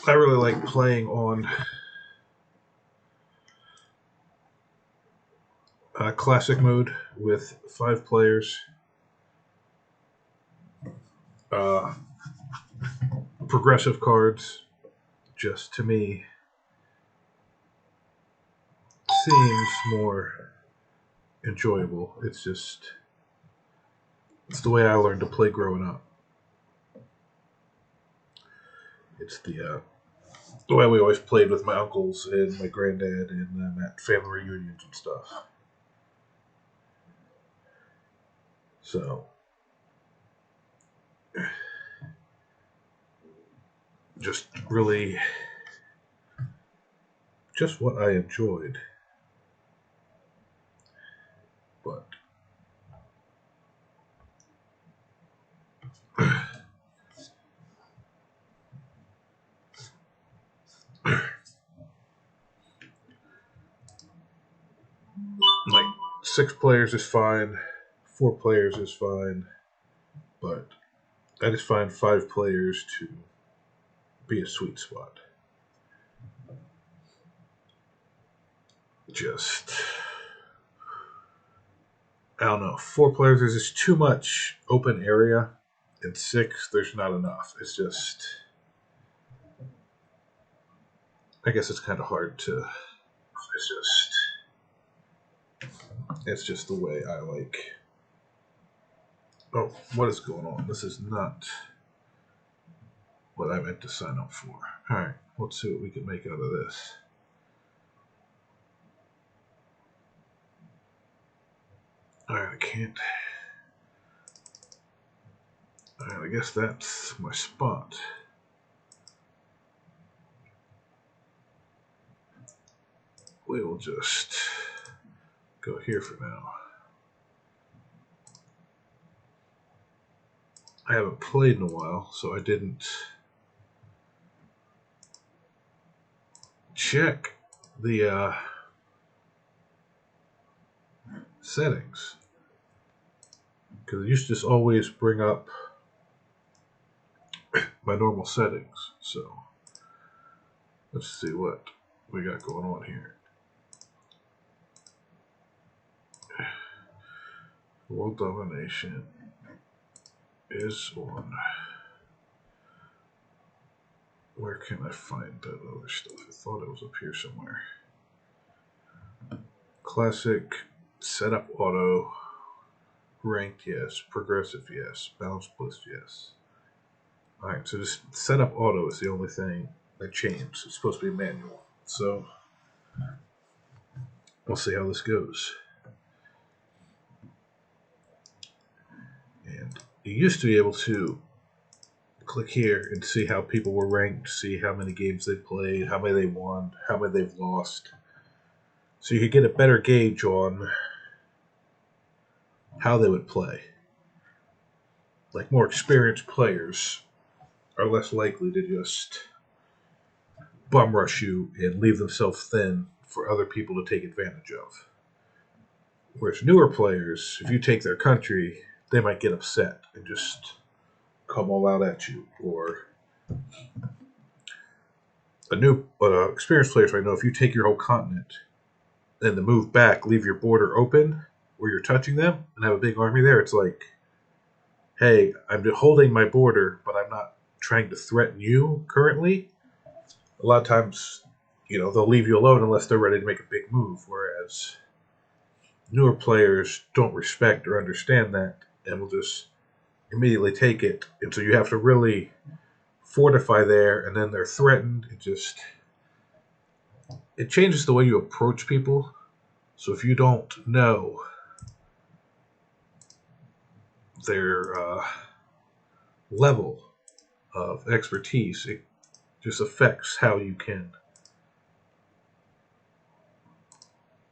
I really like playing on classic mode with 5 players. Uh, Progressive cards, just to me, seems more enjoyable. It's the way I learned to play growing up. It's the way we always played with my uncles and my granddad and at family reunions and stuff. So just really just what I enjoyed. But like 6 players is fine, 4 players is fine, but I just find 5 players to be a sweet spot. Just I don't know. 4 players there's just too much open area, and 6 there's not enough. It's just I guess it's kind of hard to. It's just the way I like. Oh, what is going on? This is not what I meant to sign up for. All right, let's see what we can make out of this. All right, I can't. All right, I guess that's my spot. We will just go here for now. I haven't played in a while, so I didn't check the settings because it used to just always bring up my normal settings. So let's see what we got going on here. World domination is on. Where can I find that other stuff? I thought it was up here somewhere. Classic, setup auto, ranked yes, progressive yes, balanced bliss yes. Alright, so just setup auto is the only thing that changed. It's supposed to be manual. So we'll see how this goes. And you used to be able to click here and see how people were ranked, see how many games they played, how many they won, how many they've lost. So you could get a better gauge on how they would play. Like more experienced players are less likely to just bum rush you and leave themselves thin for other people to take advantage of. Whereas newer players, if you take their country, they might get upset and just come all out at you. Or a new experienced players might know if you take your whole continent and to move back, leave your border open where you're touching them and have a big army there, it's like, hey, I'm holding my border, but I'm not trying to threaten you currently. A lot of times, they'll leave you alone unless they're ready to make a big move, whereas newer players don't respect or understand that and will just immediately take it. And so you have to really fortify there, and then they're threatened. It changes the way you approach people. So if you don't know their level of expertise, it just affects how you can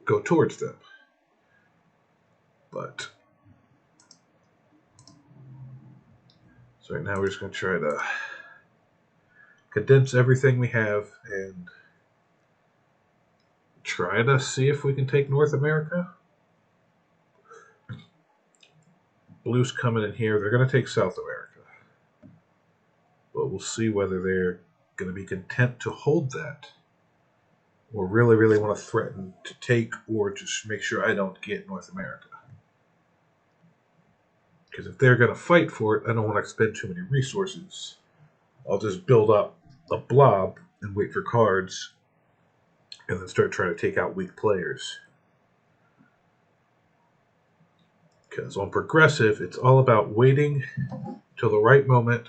go towards them. But so right now we're just going to try to condense everything we have and try to see if we can take North America. Blues coming in here. They're going to take South America. But we'll see whether they're going to be content to hold that, or really, really want to threaten to take or just make sure I don't get North America. Because if they're going to fight for it, I don't want to expend too many resources. I'll just build up a blob and wait for cards, and then start trying to take out weak players. Because on progressive, it's all about waiting till the right moment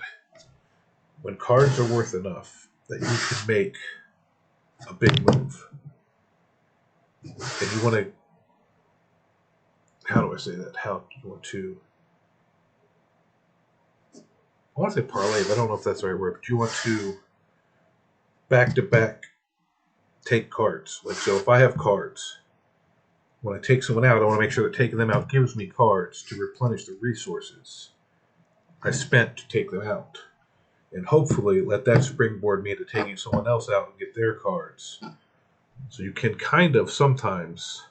when cards are worth enough that you can make a big move. And you want to, how do I say that? How do you want to, I want to say parlay, but I don't know if that's the right word, but you want to back to back take cards. Like, so if I have cards, when I take someone out, I want to make sure that taking them out gives me cards to replenish the resources I spent to take them out. And hopefully let that springboard me into taking someone else out and get their cards. So you can kind of sometimes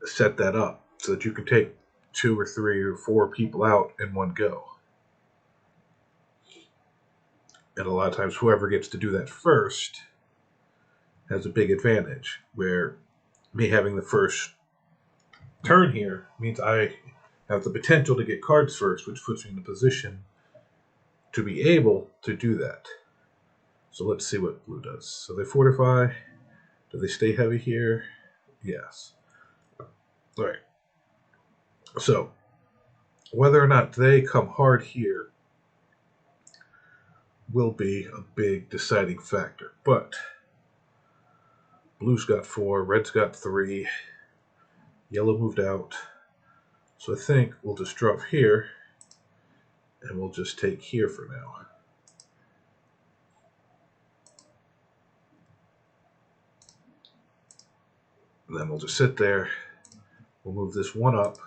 set that up so that you can take 2 or 3 or 4 people out in one go. And a lot of times whoever gets to do that first has a big advantage, where me having the first turn here means I have the potential to get cards first, which puts me in a position to be able to do that. So let's see what blue does. So they fortify. Do they stay heavy here? Yes. All right. So whether or not they come hard here will be a big deciding factor. But blue's got 4, red's got 3, yellow moved out. So I think we'll just drop here, and we'll just take here for now. And then we'll just sit there. We'll move this one up.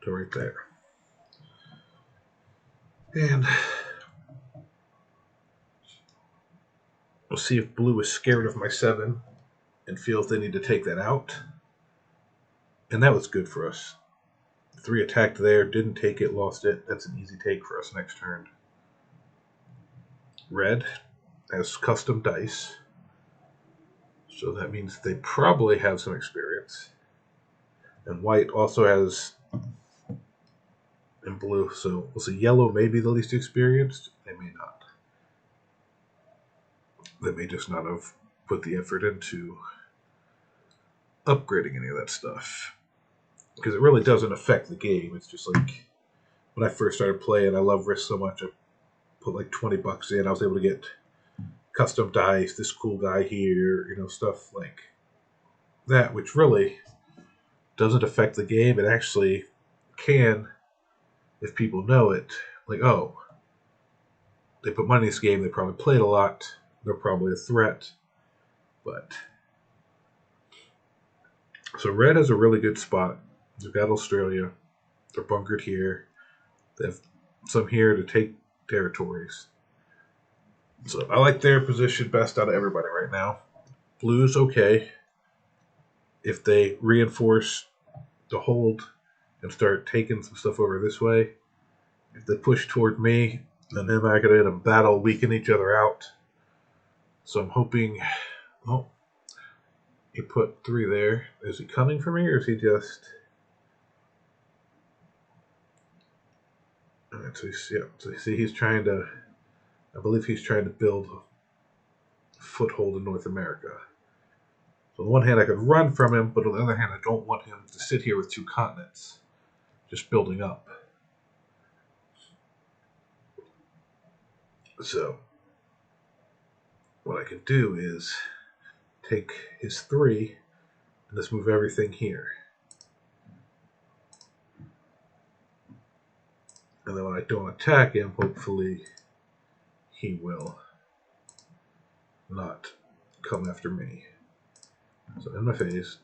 To right there. And we'll see if blue is scared of my 7 and feels they need to take that out. And that was good for us. 3 attacked there, didn't take it, lost it. That's an easy take for us next turn. Red has custom dice. So that means they probably have some experience. And white also has, and blue, so we'll see yellow may be the least experienced. They may not. They may just not have put the effort into upgrading any of that stuff. Because it really doesn't affect the game. It's just like, when I first started playing, I love Risk so much, I put like $20 in. I was able to get custom dice, this cool guy here, stuff like that, which really doesn't affect the game. It actually can, if people know it. Like, oh, they put money in this game, they probably played a lot, they're probably a threat. But so red has a really good spot. They've got Australia. They're bunkered here. They have some here to take territories. So I like their position best out of everybody right now. Blue's okay. If they reinforce the hold and start taking some stuff over this way, if they push toward me, then them and I could in a battle weaken each other out. So I'm hoping. Oh, he put 3 there. Is he coming for me, or is he just? So you see, he's trying to. I believe he's trying to build a foothold in North America. So on the one hand, I could run from him, but on the other hand, I don't want him to sit here with 2 continents, just building up. So what I can do is take his 3 and just move everything here. And then when I don't attack him, hopefully he will not come after me. So in my phase,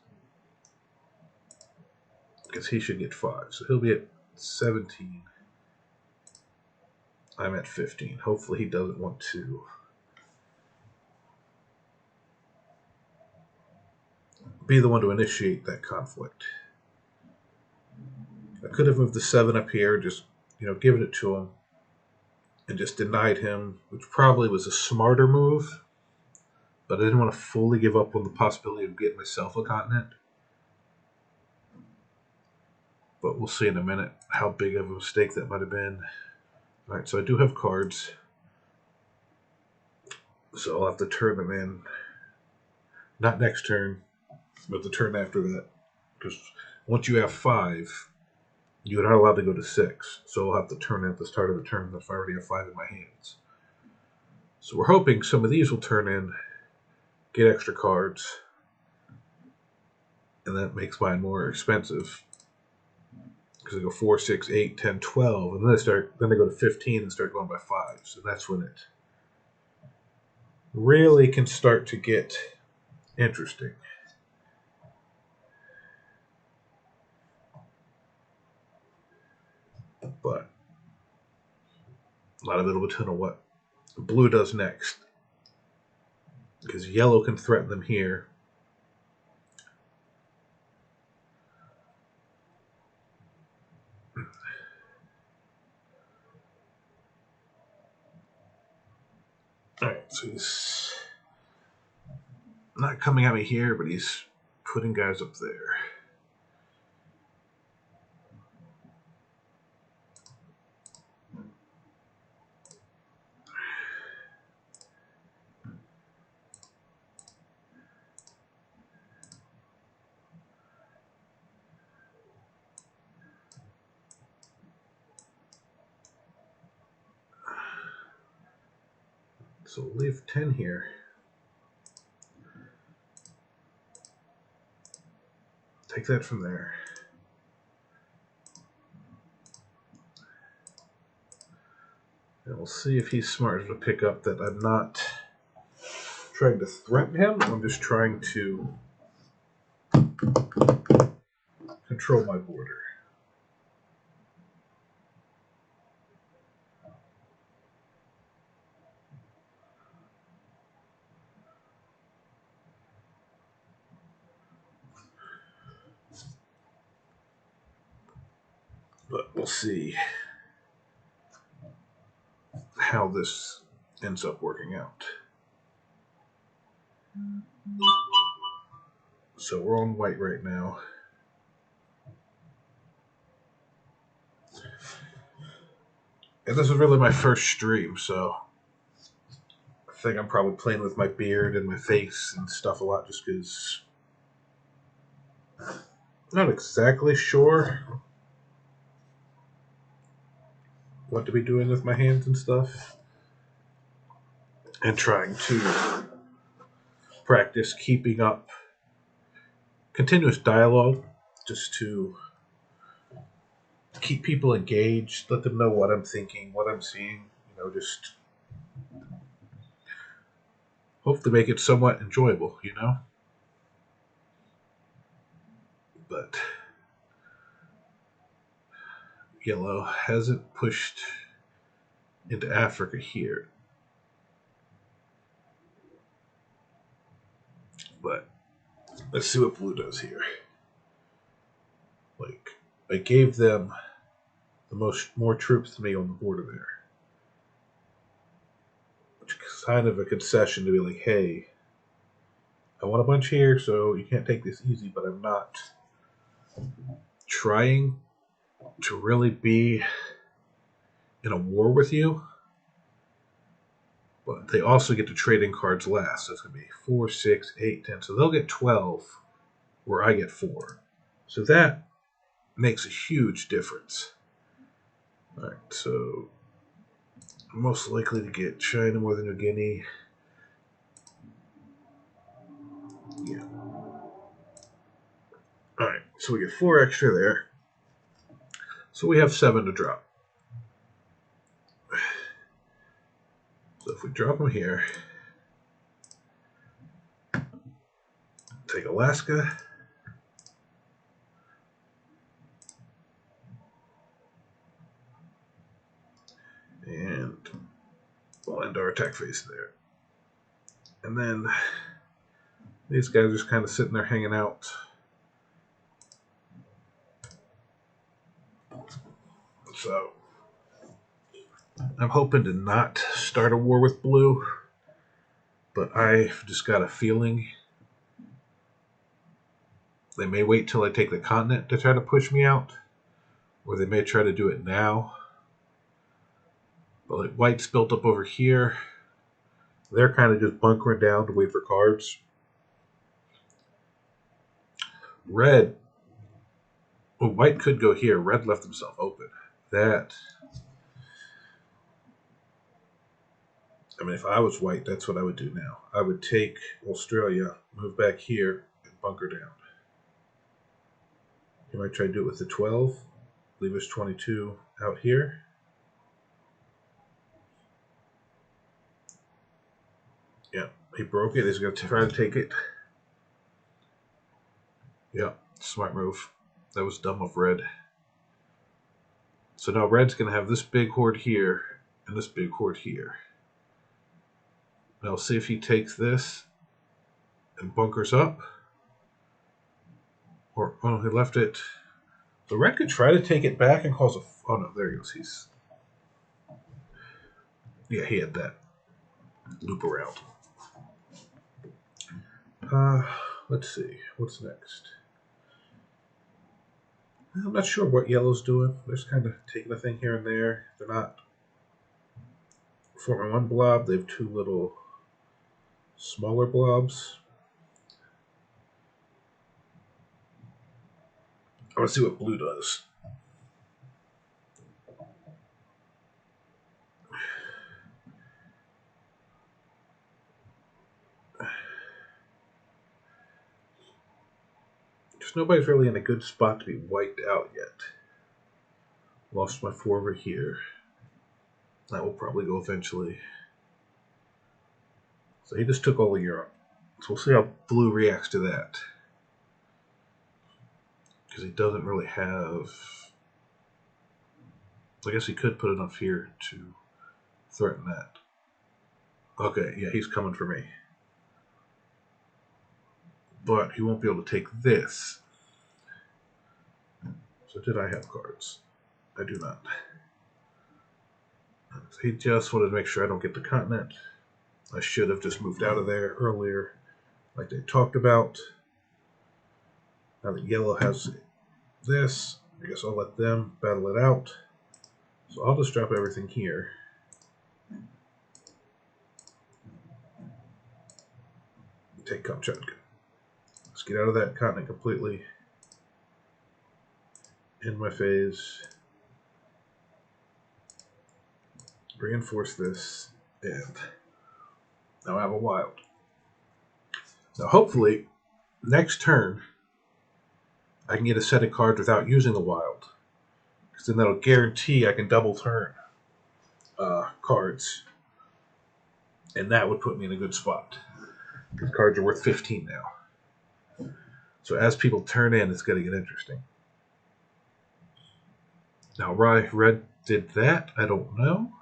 because he should get 5. So he'll be at 17. I'm at 15. Hopefully he doesn't want to be the one to initiate that conflict. I could have moved the 7 up here, just, given it to him, and just denied him, which probably was a smarter move, but I didn't want to fully give up on the possibility of getting myself a continent. But we'll see in a minute how big of a mistake that might have been. Alright, so I do have cards. So I'll have to turn them in. Not next turn, but the turn after that. Because once you have 5, you're not allowed to go to 6. So I'll have to turn in at the start of the turn if I already have 5 in my hands. So we're hoping some of these will turn in, get extra cards, and that makes mine more expensive. Because they go 4, 6, 8, 10, 12, and then they go to 15 and start going by 5. So that's when it really can start to get interesting. But a lot of it will depend on what blue does next. Because yellow can threaten them here. Alright, so he's not coming at me here, but he's putting guys up there. So we'll leave 10 here. Take that from there. And we'll see if he's smart enough to pick up that I'm not trying to threaten him. I'm just trying to control my border. But we'll see how this ends up working out. So we're on white right now. And this is really my first stream, so I think I'm probably playing with my beard and my face and stuff a lot just because I'm not exactly sure what to be doing with my hands and stuff. And trying to practice keeping up continuous dialogue just to keep people engaged, let them know what I'm thinking, what I'm seeing, just hopefully make it somewhat enjoyable, But yellow hasn't pushed into Africa here. But let's see what blue does here. Like, I gave them more troops than me on the border there. Which is kind of a concession to be like, hey, I want a bunch here, so you can't take this easy, but I'm not trying to really be in a war with you. But they also get to trade in cards last. So it's going to be 4, 6, 8, 10. So they'll get 12 where I get 4. So that makes a huge difference. Alright, so I'm most likely to get China more than New Guinea. Yeah. Alright, so we get 4 extra there. So we have 7 to drop. So if we drop them here, take Alaska. And we'll end our attack phase there. And then these guys are just kind of sitting there hanging out. So I'm hoping to not start a war with blue, but I've just got a feeling they may wait till I take the continent to try to push me out, or they may try to do it now. But like white's built up over here. They're kind of just bunkering down to wait for cards. Red, well, white could go here. Red left himself open. That, I mean, if I was white, that's what I would do now. I would take Australia, move back here, and bunker down. You might try to do it with the 12. Leave us 22 out here. Yeah, he broke it. He's going to try to take it. Yeah, smart move. That was dumb of red. So now red's going to have this big horde here and this big horde here. Now see if he takes this and bunkers up. Or, oh no, he left it. The red could try to take it back and cause a... Oh no, there he goes. Yeah, he had that loop around. Let's see. What's next? I'm not sure what yellow's doing. They're just kind of taking a thing here and there. They're not forming one blob. They have two little smaller blobs. I want to see what blue does. Just nobody's really in a good spot to be wiped out yet. Lost my 4 over here. That will probably go eventually. So he just took all of Europe. So we'll see how blue reacts to that. Because he doesn't really have... I guess he could put enough here to threaten that. Okay, yeah, he's coming for me. But he won't be able to take this. So did I have cards? I do not. So he just wanted to make sure I don't get the continent. I should have just moved out of there earlier, like they talked about. Now that yellow has this, I guess I'll let them battle it out. So I'll just drop everything here. Take Kamchatka. Let's get out of that continent completely. End my phase. Reinforce this. And now I have a wild. Now hopefully, next turn, I can get a set of cards without using the wild. Because then that'll guarantee I can double turn cards. And that would put me in a good spot. These cards are worth 15 now. So as people turn in, it's going to get interesting. Now, why red did that, I don't know.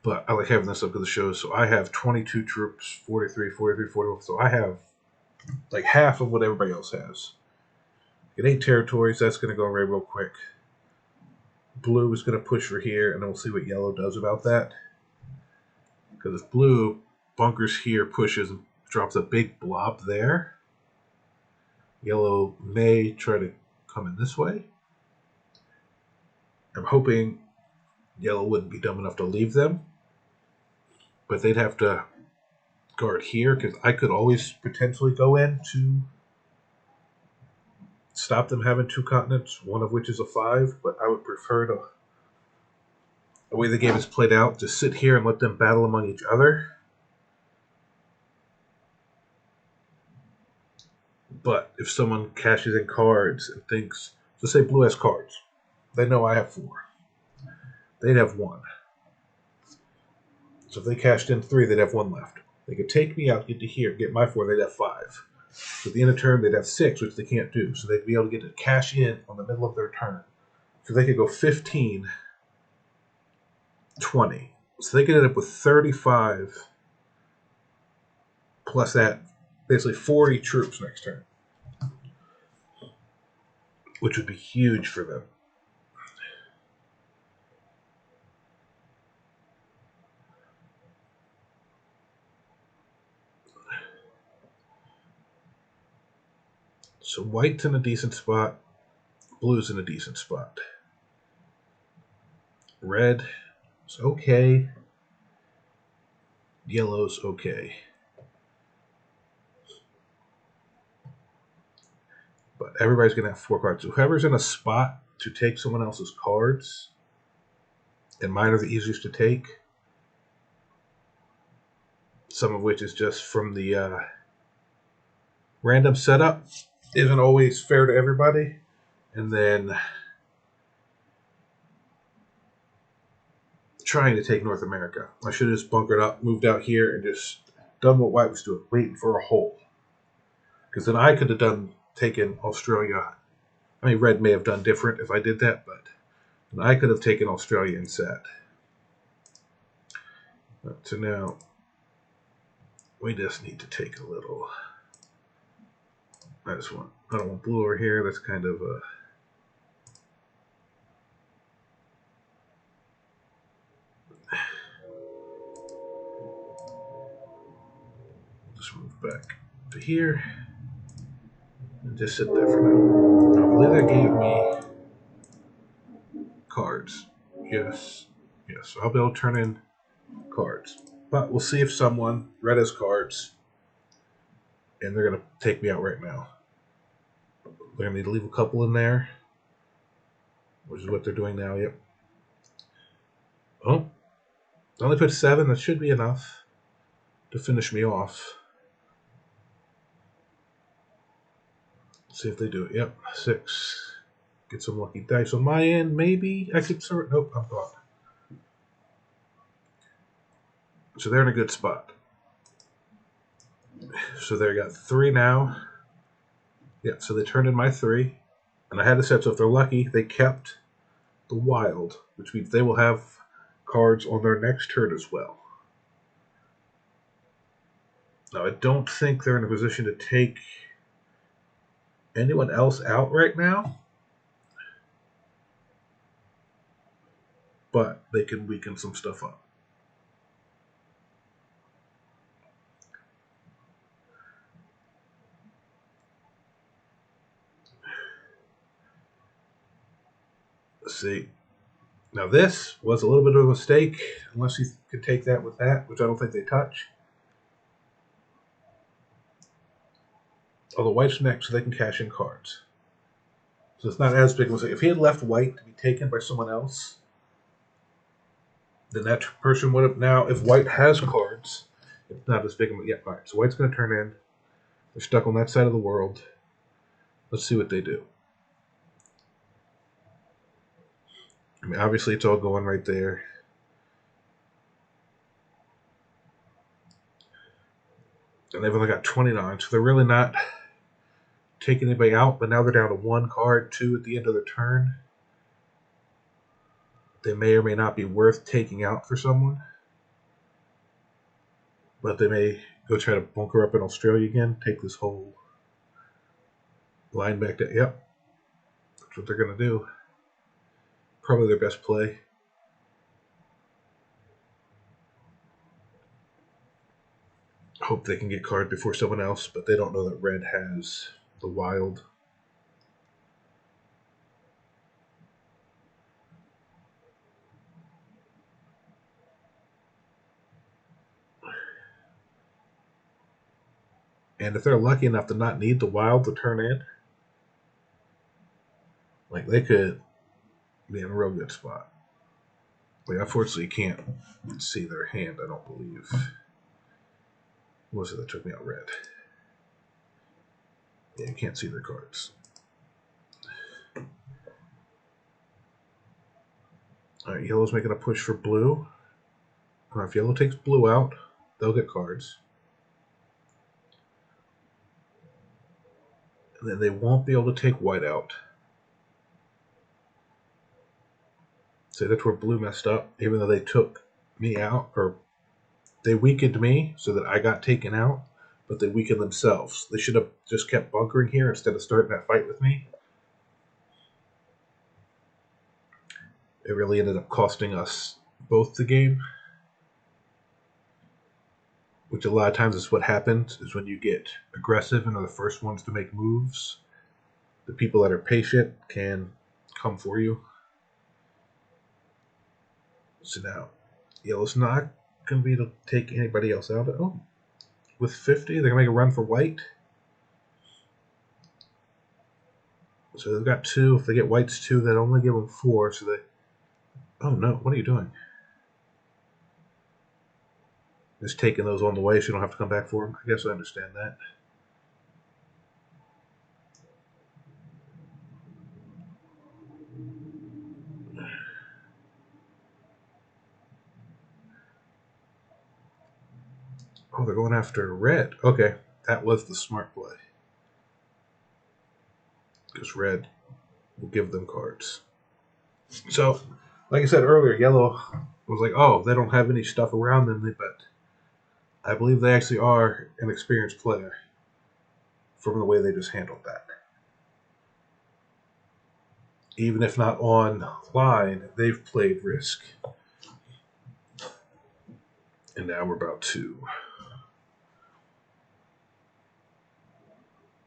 But I like having this up to the show. So I have 22 troops, 43, 43, 41. So I have like half of what everybody else has. Get 8 territories. That's going to go away real quick. Blue is going to push for here, and then we'll see what yellow does about that. Because if blue bunkers here, pushes, and drops a big blob there, yellow may try to come in this way. I'm hoping yellow wouldn't be dumb enough to leave them, but they'd have to guard here, because I could always potentially go in to stop them having 2 continents, one of which is a 5, but I would prefer to, the way the game is played out, to sit here and let them battle among each other. But if someone cashes in cards and thinks, so say blue has cards, they know I have 4. They'd have 1. So if they cashed in 3, they'd have 1 left. They could take me out, get to here, get my 4, they'd have 5. So at the end of turn, they'd have 6, which they can't do. So they'd be able to get to cash in on the middle of their turn. So they could go 15, 20. So they could end up with 35 plus that basically 40 troops next turn, which would be huge for them. So white's in a decent spot, blue's in a decent spot. Red is okay. Yellow's okay. But everybody's going to have 4 cards. So whoever's in a spot to take someone else's cards, and mine are the easiest to take, some of which is just from the random setup, isn't always fair to everybody. And then trying to take North America. I should have just bunkered up, moved out here, and just done what White was doing, waiting for a hole. Because then I could have taken Australia. I mean, Red may have done different if I did that, but I could have taken Australia and sat. So now we just need to take a little. I don't want blue over here. That's kind of a. Just move back to here and just sit there for now. I believe that gave me cards. Yes. Yes. I'll be able to turn in cards. But we'll see if someone red has cards and they're going to take me out right now. They're going to need to leave a couple in there, which is what they're doing now. Yep. Oh, I only put 7. That should be enough to finish me off. Let's see if they do it. Yep, 6. Get some lucky dice on my end. Maybe I could sort. Nope, I'm gone. So they're in a good spot. So they got 3 now. Yeah, so they turned in my 3. And I had to set, so if they're lucky, they kept the wild, which means they will have cards on their next turn as well. Now, I don't think they're in a position to take anyone else out right now, but they can weaken some stuff up. Let's see. Now, this was a little bit of a mistake, unless you could take that with that, which I don't think they touch. Although white's next, so they can cash in cards. So it's not as big of a mistake. If he had left white to be taken by someone else, then that person would have. Now, if white has cards, it's not as big of a. Yeah, all right. So white's going to turn in. They're stuck on that side of the world. Let's see what they do. I mean, obviously, it's all going right there. And they've only got 29, so they're really not taking anybody out, but now they're down to 1 card, 2 at the end of their turn. They may or may not be worth taking out for someone. But they may go try to bunker up in Australia again, take this whole line back to. Yep. That's what they're going to do. Probably their best play. Hope they can get card before someone else, but they don't know that red has the wild. And if they're lucky enough to not need the wild to turn in, like they could be in a real good spot. Like, unfortunately, you can't see their hand, I don't believe. What was it that took me out red? Yeah, you can't see their cards. Alright, yellow's making a push for blue. If yellow takes blue out, they'll get cards. And then they won't be able to take white out. So that's where blue messed up, even though they took me out, or they weakened me so that I got taken out. but they weaken themselves. They should have just kept bunkering here instead of starting that fight with me. It really ended up costing us both the game, which a lot of times is what happens, is when you get aggressive and are the first ones to make moves, the people that are patient can come for you. So now, yellow's not going to be able to take anybody else out. Oh, with 50, they're going to make a run for white. So they've got 2. If they get white's 2, that only give them 4. So they... Oh no, what are you doing? Just taking those on the way so you don't have to come back for them. I guess I understand that. Oh, they're going after red. Okay, that was the smart play. Because red will give them cards. So, like I said earlier, yellow was like, oh, they don't have any stuff around them, but I believe they actually are an experienced player from the way they just handled that. Even if not on line, they've played Risk. And now we're about to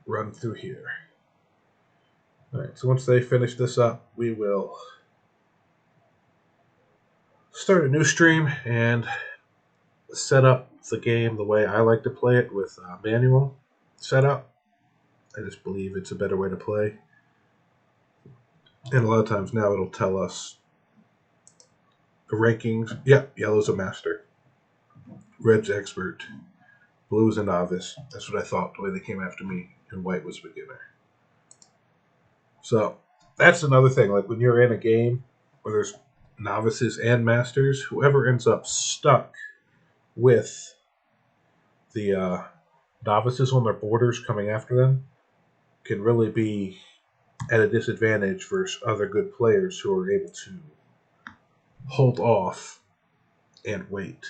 run through here. Alright, so once they finish this up, we will start a new stream and set up the game the way I like to play it with manual setup. I just believe it's a better way to play. And a lot of times now it'll tell us the rankings. Yeah, yellow's a master. Red's expert. Blue's a novice. That's what I thought the way they came after me. And white was beginner. So that's another thing. Like when you're in a game where there's novices and masters, whoever ends up stuck with the novices on their borders coming after them can really be at a disadvantage versus other good players who are able to hold off and wait.